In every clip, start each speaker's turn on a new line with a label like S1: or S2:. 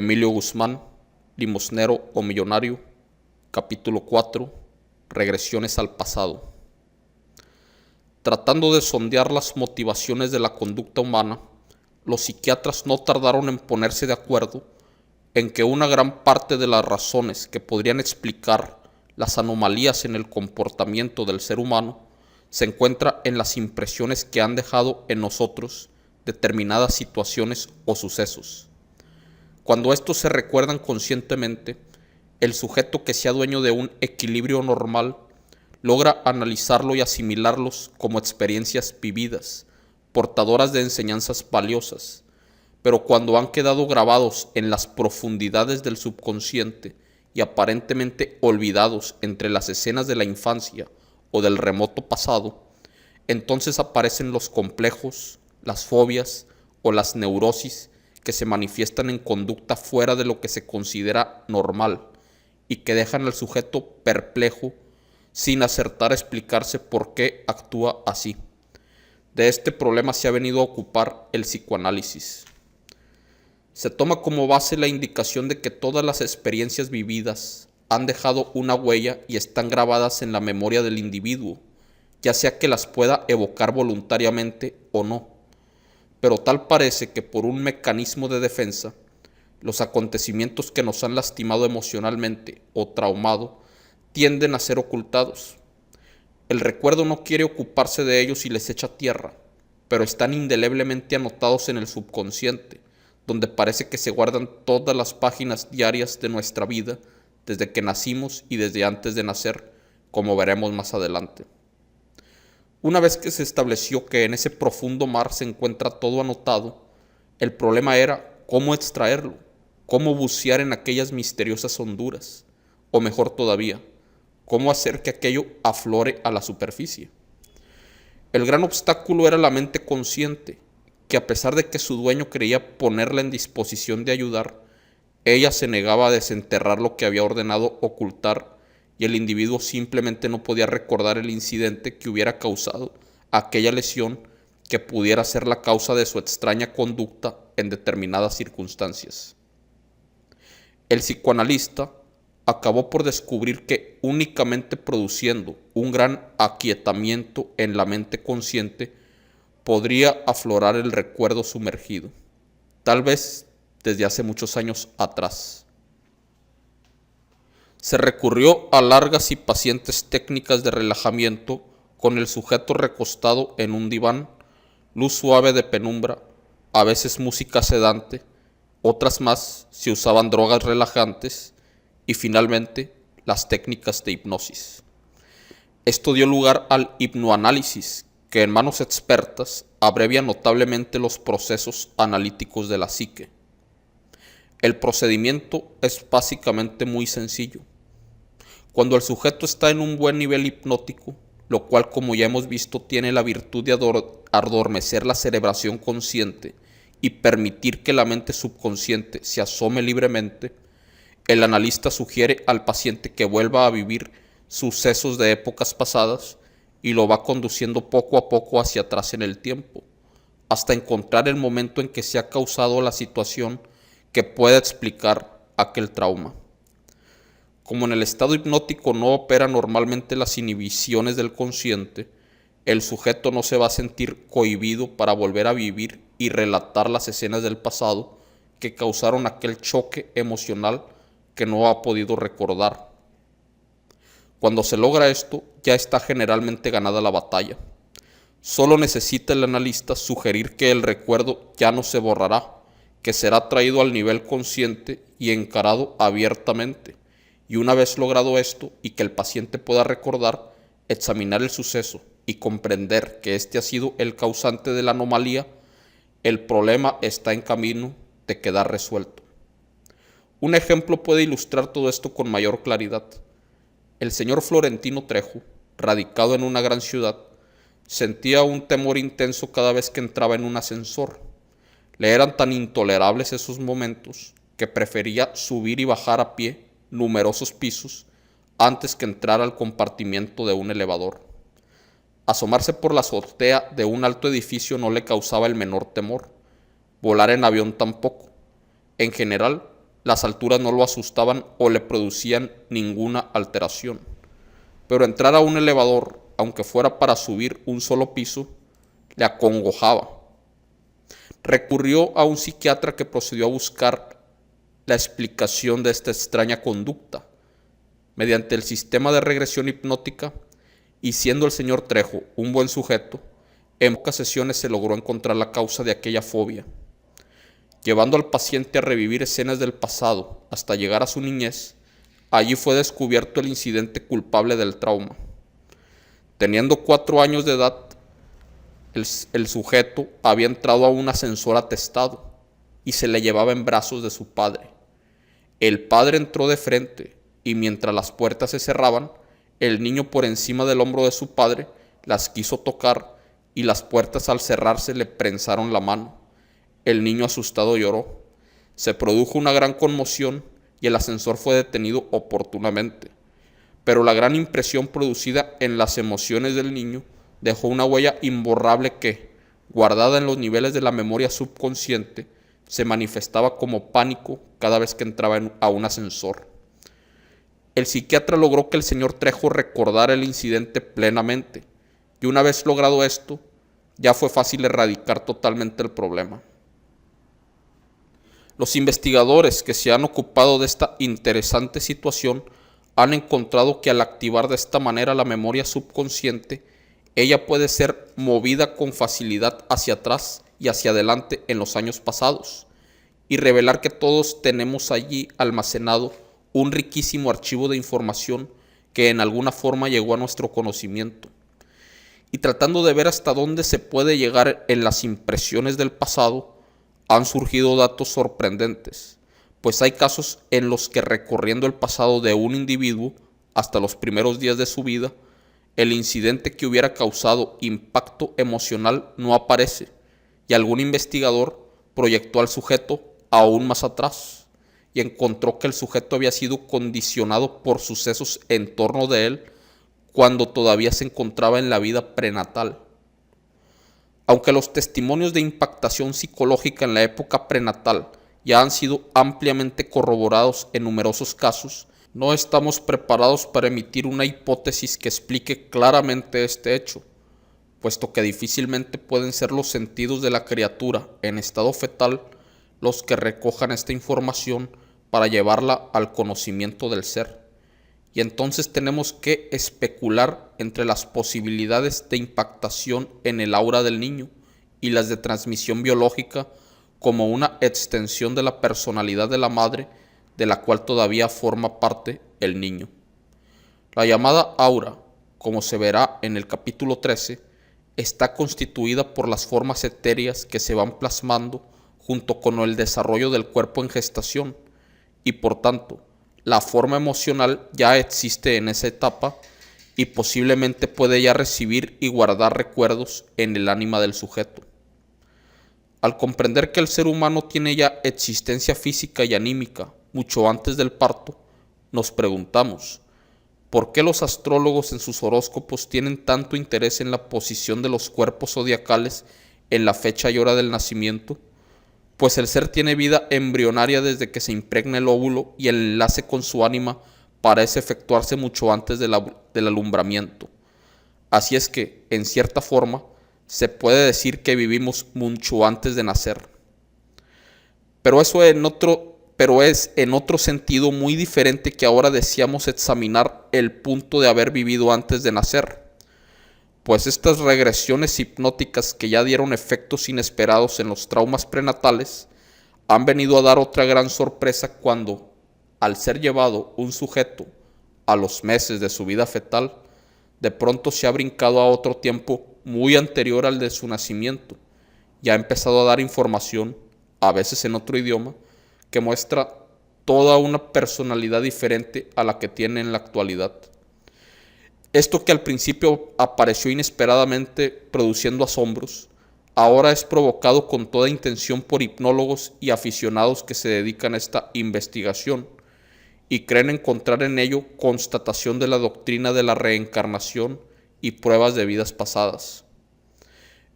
S1: Emilio Guzmán, limosnero o millonario, capítulo 4, regresiones al pasado. Tratando de sondear las motivaciones de la conducta humana, los psiquiatras no tardaron en ponerse de acuerdo en que una gran parte de las razones que podrían explicar las anomalías en el comportamiento del ser humano se encuentra en las impresiones que han dejado en nosotros determinadas situaciones o sucesos. Cuando estos se recuerdan conscientemente, el sujeto que sea dueño de un equilibrio normal logra analizarlo y asimilarlos como experiencias vividas, portadoras de enseñanzas valiosas, pero cuando han quedado grabados en las profundidades del subconsciente y aparentemente olvidados entre las escenas de la infancia o del remoto pasado, entonces aparecen los complejos, las fobias o las neurosis que se manifiestan en conducta fuera de lo que se considera normal y que dejan al sujeto perplejo sin acertar a explicarse por qué actúa así. De este problema se ha venido a ocupar el psicoanálisis. Se toma como base la indicación de que todas las experiencias vividas han dejado una huella y están grabadas en la memoria del individuo, ya sea que las pueda evocar voluntariamente o no. Pero tal parece que por un mecanismo de defensa, los acontecimientos que nos han lastimado emocionalmente o traumado tienden a ser ocultados. El recuerdo no quiere ocuparse de ellos y les echa tierra, pero están indeleblemente anotados en el subconsciente, donde parece que se guardan todas las páginas diarias de nuestra vida, desde que nacimos y desde antes de nacer, como veremos más adelante. Una vez que se estableció que en ese profundo mar se encuentra todo anotado, el problema era cómo extraerlo, cómo bucear en aquellas misteriosas honduras, o mejor todavía, cómo hacer que aquello aflore a la superficie. El gran obstáculo era la mente consciente, que a pesar de que su dueño creía ponerla en disposición de ayudar, ella se negaba a desenterrar lo que había ordenado ocultar y el individuo simplemente no podía recordar el incidente que hubiera causado aquella lesión que pudiera ser la causa de su extraña conducta en determinadas circunstancias. El psicoanalista acabó por descubrir que únicamente produciendo un gran aquietamiento en la mente consciente podría aflorar el recuerdo sumergido, tal vez desde hace muchos años atrás. Se recurrió a largas y pacientes técnicas de relajamiento con el sujeto recostado en un diván, luz suave de penumbra, a veces música sedante, otras más se usaban drogas relajantes y finalmente las técnicas de hipnosis. Esto dio lugar al hipnoanálisis, que en manos expertas abrevia notablemente los procesos analíticos de la psique. El procedimiento es básicamente muy sencillo. Cuando el sujeto está en un buen nivel hipnótico, lo cual como ya hemos visto tiene la virtud de adormecer la cerebración consciente y permitir que la mente subconsciente se asome libremente, el analista sugiere al paciente que vuelva a vivir sucesos de épocas pasadas y lo va conduciendo poco a poco hacia atrás en el tiempo, hasta encontrar el momento en que se ha causado la situación que pueda explicar aquel trauma. Como en el estado hipnótico no operan normalmente las inhibiciones del consciente, el sujeto no se va a sentir cohibido para volver a vivir y relatar las escenas del pasado que causaron aquel choque emocional que no ha podido recordar. Cuando se logra esto, ya está generalmente ganada la batalla. Solo necesita el analista sugerir que el recuerdo ya no se borrará, que será traído al nivel consciente y encarado abiertamente. Y una vez logrado esto y que el paciente pueda recordar, examinar el suceso y comprender que este ha sido el causante de la anomalía, el problema está en camino de quedar resuelto. Un ejemplo puede ilustrar todo esto con mayor claridad. El señor Florentino Trejo, radicado en una gran ciudad, sentía un temor intenso cada vez que entraba en un ascensor. Le eran tan intolerables esos momentos que prefería subir y bajar a pie numerosos pisos antes que entrar al compartimiento de un elevador. Asomarse por la azotea de un alto edificio no le causaba el menor temor, volar en avión tampoco. En general, las alturas no lo asustaban o le producían ninguna alteración. Pero entrar a un elevador, aunque fuera para subir un solo piso, le acongojaba. Recurrió a un psiquiatra que procedió a buscar la explicación de esta extraña conducta mediante el sistema de regresión hipnótica, y siendo el señor Trejo un buen sujeto, en pocas sesiones se logró encontrar la causa de aquella fobia. Llevando al paciente a revivir escenas del pasado hasta llegar a su niñez, allí fue descubierto el incidente culpable del trauma. Teniendo 4 años de edad, el sujeto había entrado a un ascensor atestado y se le llevaba en brazos de su padre. El padre entró de frente y mientras las puertas se cerraban, el niño por encima del hombro de su padre las quiso tocar y las puertas al cerrarse le prensaron la mano. El niño asustado lloró. Se produjo una gran conmoción y el ascensor fue detenido oportunamente. Pero la gran impresión producida en las emociones del niño dejó una huella imborrable que, guardada en los niveles de la memoria subconsciente, se manifestaba como pánico cada vez que entraba a un ascensor. El psiquiatra logró que el señor Trejo recordara el incidente plenamente, y una vez logrado esto, ya fue fácil erradicar totalmente el problema. Los investigadores que se han ocupado de esta interesante situación han encontrado que al activar de esta manera la memoria subconsciente, ella puede ser movida con facilidad hacia atrás y hacia adelante en los años pasados, y revelar que todos tenemos allí almacenado un riquísimo archivo de información que en alguna forma llegó a nuestro conocimiento. Y tratando de ver hasta dónde se puede llegar en las impresiones del pasado, han surgido datos sorprendentes, pues hay casos en los que recorriendo el pasado de un individuo hasta los primeros días de su vida, el incidente que hubiera causado impacto emocional no aparece, y algún investigador proyectó al sujeto aún más atrás y encontró que el sujeto había sido condicionado por sucesos en torno de él cuando todavía se encontraba en la vida prenatal. Aunque los testimonios de impactación psicológica en la época prenatal ya han sido ampliamente corroborados en numerosos casos, no estamos preparados para emitir una hipótesis que explique claramente este hecho, puesto que difícilmente pueden ser los sentidos de la criatura en estado fetal los que recojan esta información para llevarla al conocimiento del ser. Y entonces tenemos que especular entre las posibilidades de impactación en el aura del niño y las de transmisión biológica como una extensión de la personalidad de la madre, de la cual todavía forma parte el niño. La llamada aura, como se verá en el capítulo 13, está constituida por las formas etéreas que se van plasmando junto con el desarrollo del cuerpo en gestación, y por tanto, la forma emocional ya existe en esa etapa y posiblemente puede ya recibir y guardar recuerdos en el ánima del sujeto. Al comprender que el ser humano tiene ya existencia física y anímica mucho antes del parto, nos preguntamos, ¿por qué los astrólogos en sus horóscopos tienen tanto interés en la posición de los cuerpos zodiacales en la fecha y hora del nacimiento? Pues el ser tiene vida embrionaria desde que se impregna el óvulo y el enlace con su ánima parece efectuarse mucho antes del alumbramiento. Así es que, en cierta forma, se puede decir que vivimos mucho antes de nacer. Pero es en otro sentido muy diferente que ahora deseamos examinar el punto de haber vivido antes de nacer. Pues estas regresiones hipnóticas que ya dieron efectos inesperados en los traumas prenatales han venido a dar otra gran sorpresa cuando, al ser llevado un sujeto a los meses de su vida fetal, de pronto se ha brincado a otro tiempo muy anterior al de su nacimiento y ha empezado a dar información, a veces en otro idioma, que muestra toda una personalidad diferente a la que tiene en la actualidad. Esto que al principio apareció inesperadamente produciendo asombros, ahora es provocado con toda intención por hipnólogos y aficionados que se dedican a esta investigación y creen encontrar en ello constatación de la doctrina de la reencarnación y pruebas de vidas pasadas.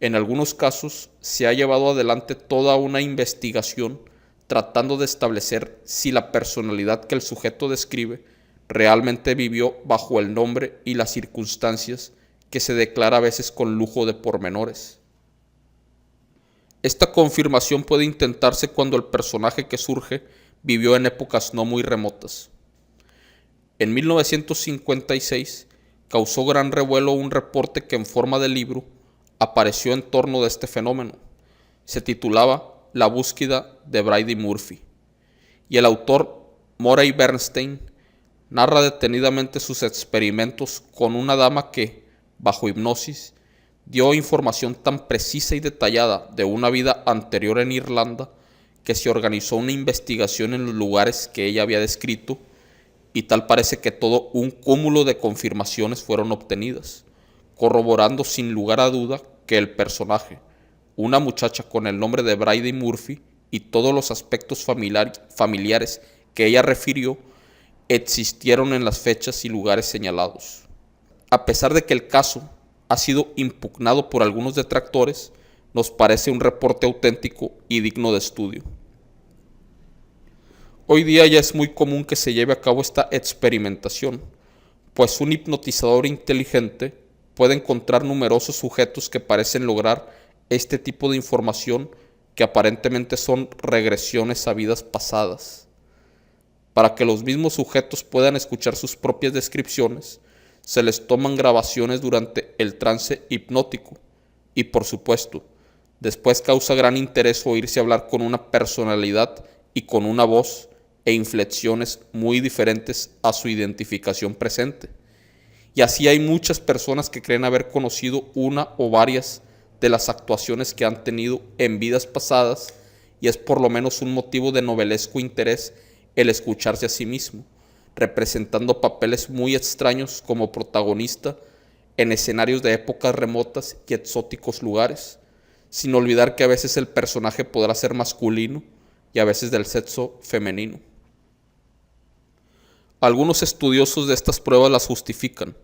S1: En algunos casos se ha llevado adelante toda una investigación tratando de establecer si la personalidad que el sujeto describe realmente vivió bajo el nombre y las circunstancias que se declara a veces con lujo de pormenores. Esta confirmación puede intentarse cuando el personaje que surge vivió en épocas no muy remotas. En 1956 causó gran revuelo un reporte que en forma de libro apareció en torno de este fenómeno. Se titulaba La búsqueda de Brady Murphy, y el autor Murray Bernstein narra detenidamente sus experimentos con una dama que, bajo hipnosis, dio información tan precisa y detallada de una vida anterior en Irlanda que se organizó una investigación en los lugares que ella había descrito, y tal parece que todo un cúmulo de confirmaciones fueron obtenidas, corroborando sin lugar a duda que el personaje, una muchacha con el nombre de Brady Murphy, y todos los aspectos familiares que ella refirió existieron en las fechas y lugares señalados. A pesar de que el caso ha sido impugnado por algunos detractores, nos parece un reporte auténtico y digno de estudio. Hoy día ya es muy común que se lleve a cabo esta experimentación, pues un hipnotizador inteligente puede encontrar numerosos sujetos que parecen lograr este tipo de información que aparentemente son regresiones a vidas pasadas. Para que los mismos sujetos puedan escuchar sus propias descripciones, se les toman grabaciones durante el trance hipnótico y, por supuesto, después causa gran interés oírse hablar con una personalidad y con una voz e inflexiones muy diferentes a su identificación presente. Y así hay muchas personas que creen haber conocido una o varias de las actuaciones que han tenido en vidas pasadas, y es por lo menos un motivo de novelesco interés el escucharse a sí mismo, representando papeles muy extraños como protagonista en escenarios de épocas remotas y exóticos lugares, sin olvidar que a veces el personaje podrá ser masculino y a veces del sexo femenino. Algunos estudiosos de estas pruebas las justifican,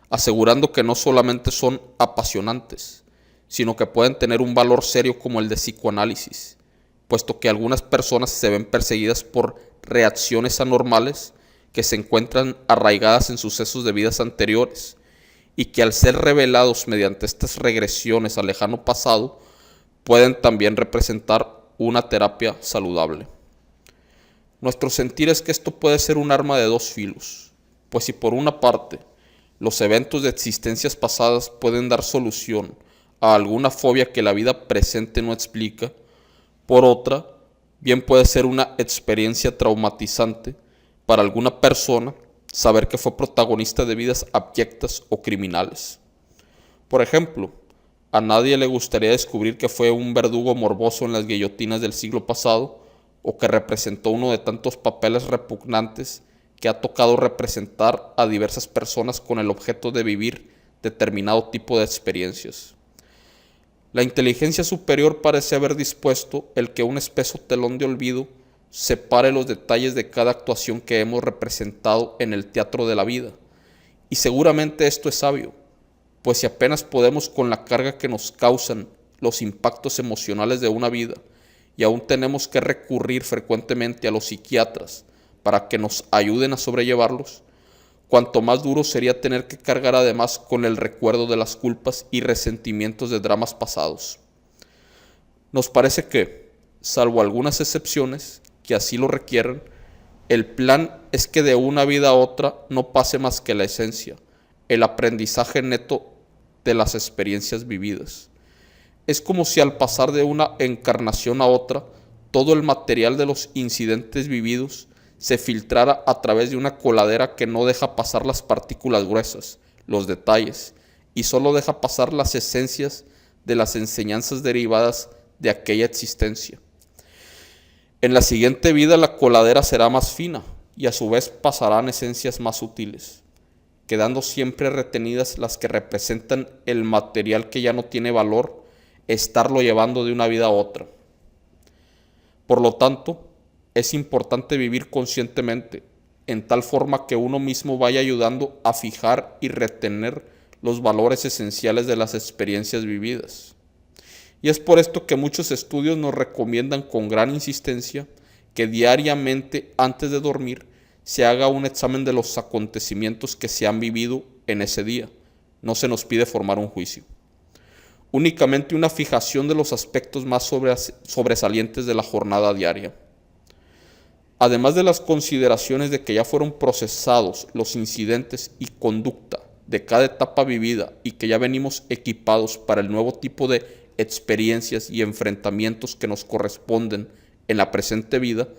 S1: asegurando que no solamente son apasionantes, sino que pueden tener un valor serio como el de psicoanálisis, puesto que algunas personas se ven perseguidas por reacciones anormales que se encuentran arraigadas en sucesos de vidas anteriores, y que al ser revelados mediante estas regresiones al lejano pasado, pueden también representar una terapia saludable. Nuestro sentir es que esto puede ser un arma de dos filos, pues si por una parte los eventos de existencias pasadas pueden dar solución a alguna fobia que la vida presente no explica, por otra, bien puede ser una experiencia traumatizante para alguna persona saber que fue protagonista de vidas abyectas o criminales. Por ejemplo, a nadie le gustaría descubrir que fue un verdugo morboso en las guillotinas del siglo pasado, o que representó uno de tantos papeles repugnantes que ha tocado representar a diversas personas con el objeto de vivir determinado tipo de experiencias. La inteligencia superior parece haber dispuesto el que un espeso telón de olvido separe los detalles de cada actuación que hemos representado en el teatro de la vida, y seguramente esto es sabio, pues si apenas podemos con la carga que nos causan los impactos emocionales de una vida, y aún tenemos que recurrir frecuentemente a los psiquiatras para que nos ayuden a sobrellevarlos, cuanto más duro sería tener que cargar además con el recuerdo de las culpas y resentimientos de dramas pasados. Nos parece que, salvo algunas excepciones que así lo requieren, el plan es que de una vida a otra no pase más que la esencia, el aprendizaje neto de las experiencias vividas. Es como si al pasar de una encarnación a otra, todo el material de los incidentes vividos se filtrara a través de una coladera que no deja pasar las partículas gruesas, los detalles, y solo deja pasar las esencias de las enseñanzas derivadas de aquella existencia. En la siguiente vida la coladera será más fina y a su vez pasarán esencias más sutiles, quedando siempre retenidas las que representan el material que ya no tiene valor estarlo llevando de una vida a otra. Por lo tanto, es importante vivir conscientemente, en tal forma que uno mismo vaya ayudando a fijar y retener los valores esenciales de las experiencias vividas. Y es por esto que muchos estudios nos recomiendan con gran insistencia que diariamente antes de dormir se haga un examen de los acontecimientos que se han vivido en ese día. No se nos pide formar un juicio. Únicamente una fijación de los aspectos más sobresalientes de la jornada diaria. Además de las consideraciones de que ya fueron procesados los incidentes y conducta de cada etapa vivida y que ya venimos equipados para el nuevo tipo de experiencias y enfrentamientos que nos corresponden en la presente vida,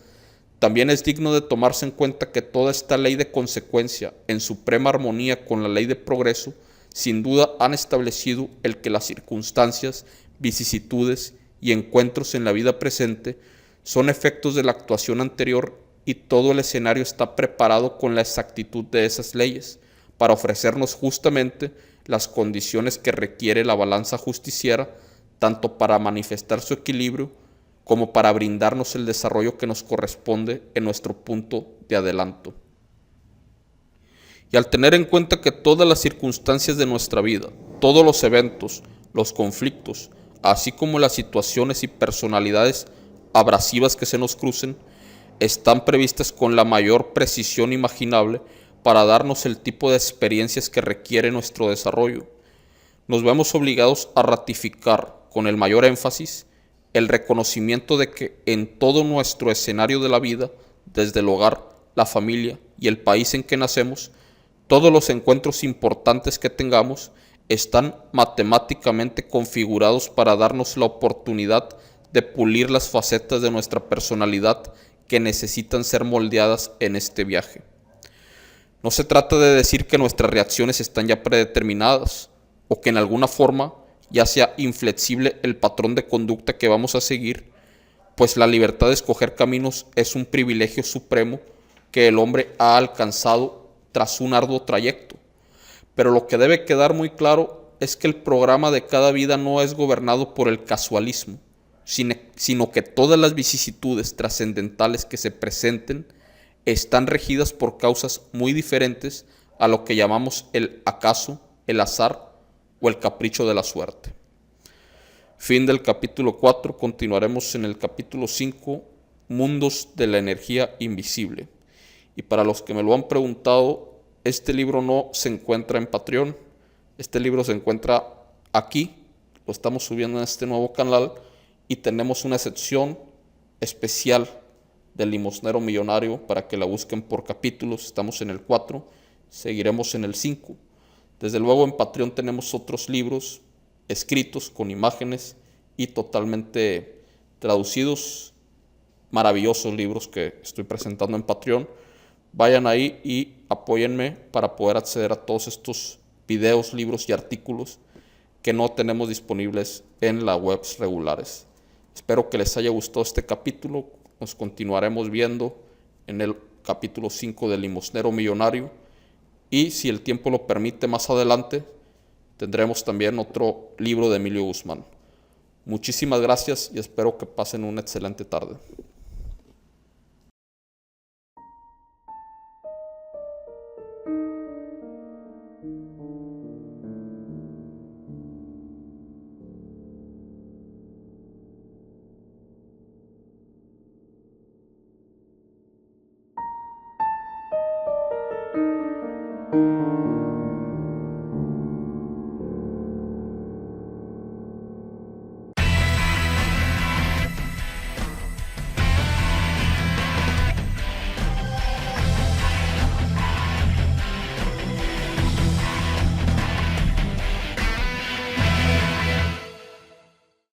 S1: también es digno de tomarse en cuenta que toda esta ley de consecuencia, en suprema armonía con la ley de progreso, sin duda han establecido el que las circunstancias, vicisitudes y encuentros en la vida presente son efectos de la actuación anterior y todo el escenario está preparado con la exactitud de esas leyes para ofrecernos justamente las condiciones que requiere la balanza justiciera, tanto para manifestar su equilibrio como para brindarnos el desarrollo que nos corresponde en nuestro punto de adelanto. Y al tener en cuenta que todas las circunstancias de nuestra vida, todos los eventos, los conflictos, así como las situaciones y personalidades abrasivas que se nos crucen, están previstas con la mayor precisión imaginable para darnos el tipo de experiencias que requiere nuestro desarrollo, nos vemos obligados a ratificar con el mayor énfasis el reconocimiento de que en todo nuestro escenario de la vida, desde el hogar, la familia y el país en que nacemos, todos los encuentros importantes que tengamos están matemáticamente configurados para darnos la oportunidad de pulir las facetas de nuestra personalidad que necesitan ser moldeadas en este viaje. No se trata de decir que nuestras reacciones están ya predeterminadas o que en alguna forma ya sea inflexible el patrón de conducta que vamos a seguir, pues la libertad de escoger caminos es un privilegio supremo que el hombre ha alcanzado tras un arduo trayecto. Pero lo que debe quedar muy claro es que el programa de cada vida no es gobernado por el casualismo, sino que todas las vicisitudes trascendentales que se presenten están regidas por causas muy diferentes a lo que llamamos el acaso, el azar o el capricho de la suerte. Fin del capítulo 4, continuaremos en el capítulo 5, Mundos de la Energía Invisible. Y para los que me lo han preguntado, este libro no se encuentra en Patreon, este libro se encuentra aquí, lo estamos subiendo en este nuevo canal y tenemos una sección especial del limosnero millonario para que la busquen por capítulos. Estamos en el 4, seguiremos en el 5. Desde luego en Patreon tenemos otros libros escritos con imágenes y totalmente traducidos, maravillosos libros que estoy presentando en Patreon. Vayan ahí y apóyenme para poder acceder a todos estos videos, libros y artículos que no tenemos disponibles en las webs regulares. Espero que les haya gustado este capítulo. Nos continuaremos viendo en el capítulo 5 del Limosnero Millonario. Y si el tiempo lo permite, más adelante tendremos también otro libro de Emilio Guzmán. Muchísimas gracias y espero que pasen una excelente tarde.